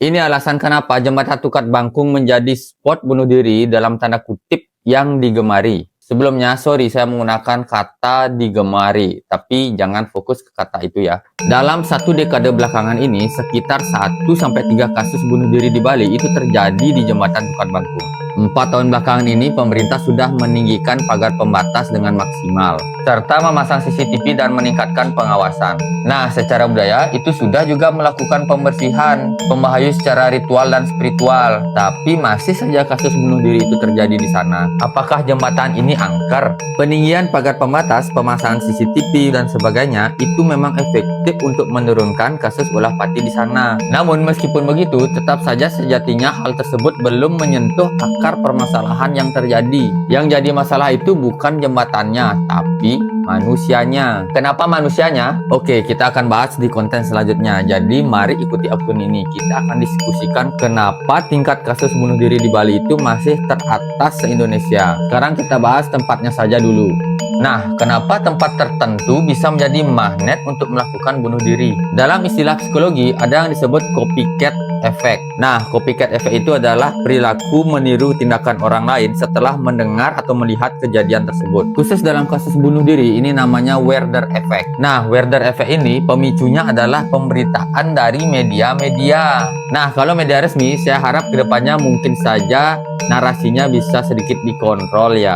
Ini alasan kenapa Jembatan Tukat Bangkung menjadi spot bunuh diri dalam tanda kutip yang digemari. Sebelumnya, sorry saya menggunakan kata digemari, tapi jangan fokus ke kata itu ya. Dalam satu dekade belakangan ini, sekitar 1-3 kasus bunuh diri di Bali itu terjadi di Jembatan Tukat Bangkung. 4 tahun belakangan ini, pemerintah sudah meninggikan pagar pembatas dengan maksimal, serta memasang CCTV dan meningkatkan pengawasan. Nah, secara budaya, itu sudah juga melakukan pembersihan, pembahayu secara ritual dan spiritual. Tapi masih saja kasus bunuh diri itu terjadi di sana. Apakah jembatan ini angker? Peninggian pagar pembatas, pemasangan CCTV, dan sebagainya, itu memang efektif untuk menurunkan kasus ulah pati di sana. Namun, meskipun begitu, tetap saja sejatinya hal tersebut belum menyentuh akar permasalahan yang terjadi. Yang jadi masalah itu bukan jembatannya, tapi manusianya. Kenapa manusianya? Oke, kita akan bahas di konten selanjutnya. Jadi mari ikuti akun ini. Kita akan diskusikan kenapa tingkat kasus bunuh diri di Bali itu masih teratas se-Indonesia. Sekarang kita bahas tempatnya saja dulu. Nah, kenapa tempat tertentu bisa menjadi magnet untuk melakukan bunuh diri? Dalam istilah psikologi, ada yang disebut copycat effect. Nah, copycat effect itu adalah perilaku meniru tindakan orang lain setelah mendengar atau melihat kejadian tersebut. Khusus dalam kasus bunuh diri, ini namanya Werder effect. Nah, Werder effect ini pemicunya adalah pemberitaan dari media-media. Nah, kalau media resmi, saya harap kedepannya mungkin saja narasinya bisa sedikit dikontrol ya.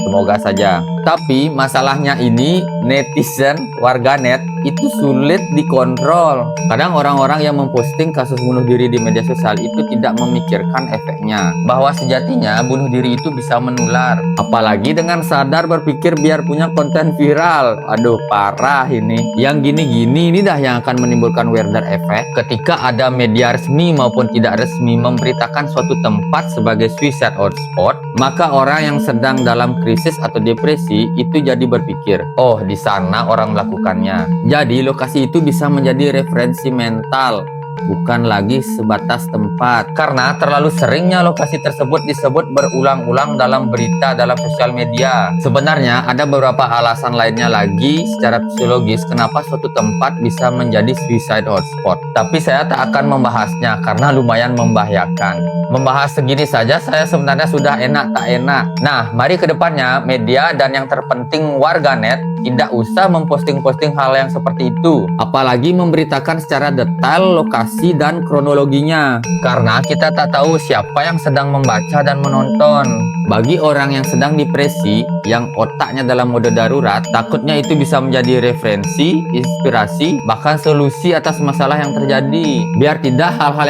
Semoga saja. Tapi masalahnya ini netizen, warganet itu sulit dikontrol. Kadang orang-orang yang memposting kasus bunuh diri di media sosial itu tidak memikirkan efeknya. Bahwa sejatinya bunuh diri itu bisa menular. Apalagi dengan sadar berpikir biar punya konten viral. Aduh, parah ini. Yang gini-gini ini dah yang akan menimbulkan Werder effect. Ketika ada media resmi maupun tidak resmi memberitakan suatu tempat sebagai suicide hotspot, maka orang yang sedang dalam krisis atau depresi itu jadi berpikir, oh di sana orang melakukannya. Jadi lokasi itu bisa menjadi referensi mental, bukan lagi sebatas tempat. Karena terlalu seringnya lokasi tersebut disebut berulang-ulang dalam berita dalam sosial media. Sebenarnya ada beberapa alasan lainnya lagi secara psikologis kenapa suatu tempat bisa menjadi suicide hotspot. Tapi saya tak akan membahasnya karena lumayan membahayakan. Membahas segini saja saya sebenarnya sudah enak tak enak. Nah, mari ke depannya media dan yang terpenting warganet tidak usah memposting-posting hal yang seperti itu. Apalagi memberitakan secara detail lokasi dan kronologinya. Karena kita tak tahu siapa yang sedang membaca dan menonton. Bagi orang yang sedang depresi, yang otaknya dalam mode darurat, takutnya itu bisa menjadi referensi, inspirasi, bahkan solusi atas masalah yang terjadi. Biar tidak hal-hal